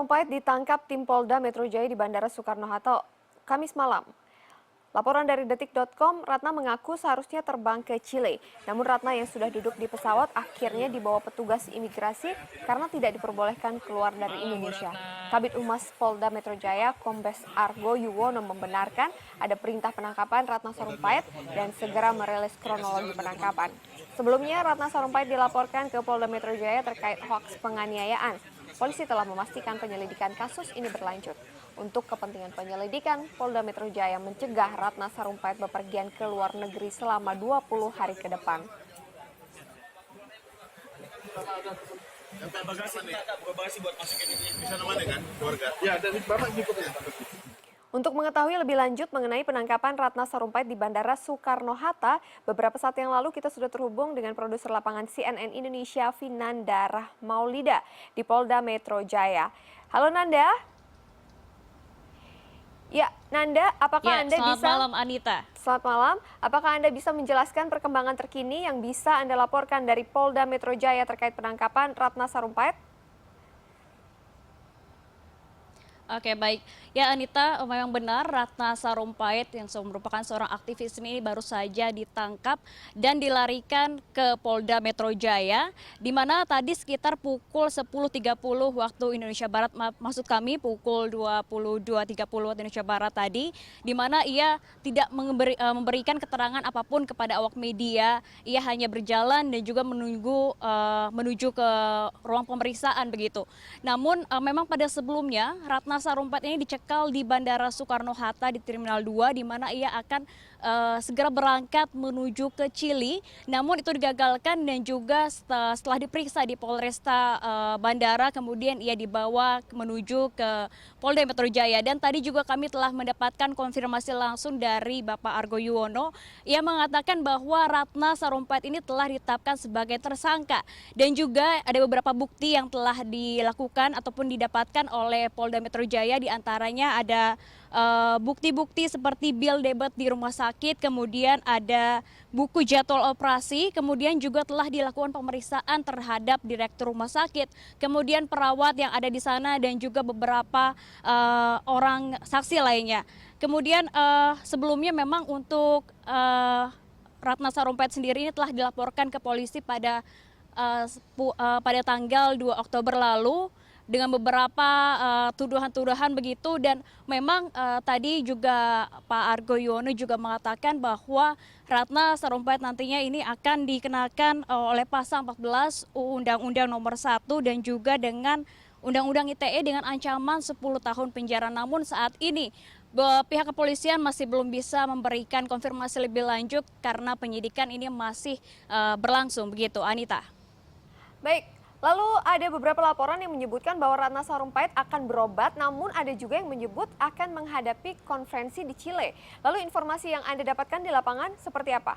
Sarumpait ditangkap tim Polda Metro Jaya di Bandara Soekarno-Hatta Kamis malam. Laporan dari detik.com, Ratna mengaku seharusnya terbang ke Chile. Namun Ratna yang sudah duduk di pesawat akhirnya dibawa petugas imigrasi karena tidak diperbolehkan keluar dari Indonesia. Kabid Humas Polda Metro Jaya, Kombes Argo Yuwono membenarkan ada perintah penangkapan Ratna Sarumpait dan segera merilis kronologi penangkapan. Sebelumnya Ratna Sarumpait dilaporkan ke Polda Metro Jaya terkait hoaks penganiayaan. Polisi telah memastikan penyelidikan kasus ini berlanjut. Untuk kepentingan penyelidikan, Polda Metro Jaya mencegah Ratna Sarumpait bepergian ke luar negeri selama 20 hari ke depan. Untuk mengetahui lebih lanjut mengenai penangkapan Ratna Sarumpait di Bandara Soekarno-Hatta, beberapa saat yang lalu kita sudah terhubung dengan produser lapangan CNN Indonesia, Vinanda Rahmaulida, di Polda Metro Jaya. Halo Nanda. Ya, Nanda, apakah Anda bisa... Selamat malam, Anita. Selamat malam. Apakah Anda bisa menjelaskan perkembangan terkini yang bisa Anda laporkan dari Polda Metro Jaya terkait penangkapan Ratna Sarumpait? Oke, baik. Ya, Anita, memang benar Ratna Sarumpait yang merupakan seorang aktivis ini baru saja ditangkap dan dilarikan ke Polda Metro Jaya, di mana tadi sekitar pukul 10.30 waktu Indonesia Barat, maksud kami pukul 22.30 waktu Indonesia Barat tadi, di mana ia tidak memberikan keterangan apapun kepada awak media. Ia hanya berjalan dan juga menuju ke ruang pemeriksaan begitu. Namun memang pada sebelumnya Ratna Sarumpait ini dicekal di Bandara Soekarno-Hatta di Terminal 2, di mana ia akan segera berangkat menuju ke Chili. Namun itu digagalkan dan juga setelah diperiksa di Polresta Bandara, kemudian ia dibawa menuju ke Polda Metro Jaya. Dan tadi juga kami telah mendapatkan konfirmasi langsung dari Bapak Argo Yuwono. Ia mengatakan bahwa Ratna Sarumpait ini telah ditetapkan sebagai tersangka. Dan juga ada beberapa bukti yang telah dilakukan ataupun didapatkan oleh Polda Metro Jaya, diantaranya ada bukti-bukti seperti bil debit di rumah sakit, kemudian ada buku jadwal operasi, kemudian juga telah dilakukan pemeriksaan terhadap direktur rumah sakit, kemudian perawat yang ada di sana dan juga beberapa orang saksi lainnya. Kemudian sebelumnya memang untuk Ratna Sarumpait sendiri ini telah dilaporkan ke polisi pada tanggal 2 Oktober lalu dengan beberapa tuduhan-tuduhan begitu, dan memang tadi juga Pak Argo Yuwono juga mengatakan bahwa Ratna Sarumpait nantinya ini akan dikenakan oleh pasal 14 Undang-Undang Nomor 1 dan juga dengan Undang-Undang ITE dengan ancaman 10 tahun penjara. Namun saat ini pihak kepolisian masih belum bisa memberikan konfirmasi lebih lanjut karena penyidikan ini masih berlangsung begitu, Anita. Baik. Lalu ada beberapa laporan yang menyebutkan bahwa Ratna Sarumpait akan berobat, namun ada juga yang menyebut akan menghadapi konferensi di Chile. Lalu informasi yang Anda dapatkan di lapangan seperti apa?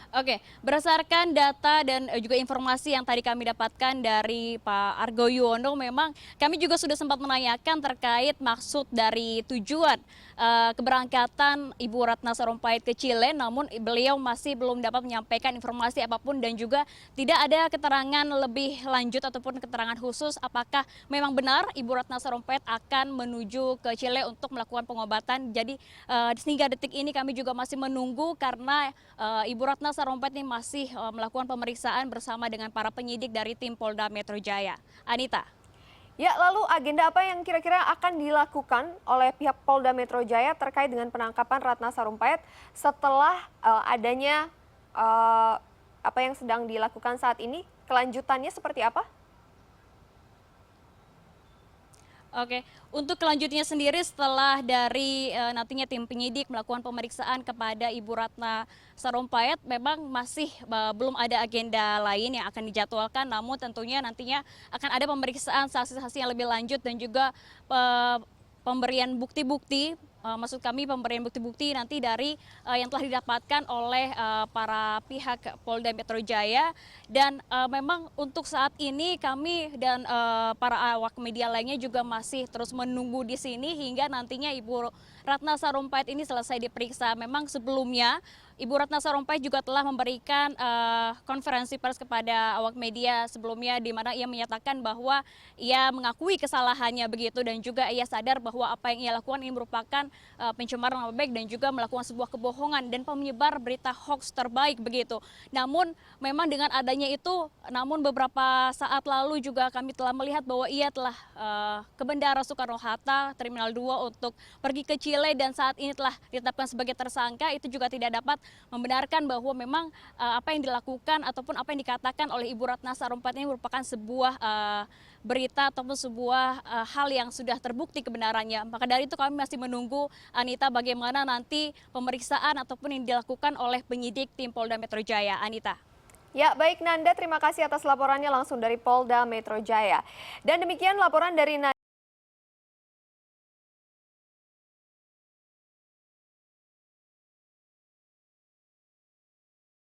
Oke, berdasarkan data dan juga informasi yang tadi kami dapatkan dari Pak Argo Yuwono, memang kami juga sudah sempat menanyakan terkait maksud dari tujuan keberangkatan Ibu Ratna Sarumpait ke Chile, namun beliau masih belum dapat menyampaikan informasi apapun dan juga tidak ada keterangan lebih lanjut ataupun keterangan khusus apakah memang benar Ibu Ratna Sarumpait akan menuju ke Chile untuk melakukan pengobatan. Jadi hingga detik ini kami juga masih menunggu karena Ibu Ratna Sarumpait ini masih melakukan pemeriksaan bersama dengan para penyidik dari tim Polda Metro Jaya. Anita. Ya, lalu agenda apa yang kira-kira akan dilakukan oleh pihak Polda Metro Jaya terkait dengan penangkapan Ratna Sarumpait setelah adanya apa yang sedang dilakukan saat ini? Kelanjutannya seperti apa? Oke, untuk kelanjutnya sendiri setelah dari nantinya tim penyidik melakukan pemeriksaan kepada Ibu Ratna Sarumpait, memang masih belum ada agenda lain yang akan dijadwalkan, namun tentunya nantinya akan ada pemeriksaan saksi-saksi yang lebih lanjut dan juga pemberian bukti-bukti. Maksud kami pemberian bukti-bukti nanti dari yang telah didapatkan oleh para pihak Polda Metro Jaya, dan memang untuk saat ini kami dan para awak media lainnya juga masih terus menunggu di sini hingga nantinya Ibu Ratna Sarumpait ini selesai diperiksa. Memang sebelumnya Ibu Ratna Sarumpait juga telah memberikan konferensi pers kepada awak media sebelumnya di mana ia menyatakan bahwa ia mengakui kesalahannya begitu dan juga ia sadar bahwa apa yang ia lakukan ini merupakan pencemaran nama baik dan juga melakukan sebuah kebohongan dan penyebar berita hoax terbaik begitu. Namun memang dengan adanya itu, namun beberapa saat lalu juga kami telah melihat bahwa ia telah ke Bandara Soekarno-Hatta Terminal 2 untuk pergi ke Chile dan saat ini telah ditetapkan sebagai tersangka. Itu juga tidak dapat membenarkan bahwa memang apa yang dilakukan ataupun apa yang dikatakan oleh Ibu Ratna Sarumpait ini merupakan sebuah berita ataupun sebuah hal yang sudah terbukti kebenarannya. Maka dari itu kami masih menunggu, Anita, bagaimana nanti pemeriksaan ataupun yang dilakukan oleh penyidik tim Polda Metro Jaya. Anita. Ya, baik Nanda, terima kasih atas laporannya langsung dari Polda Metro Jaya. Dan demikian laporan dari Nanda.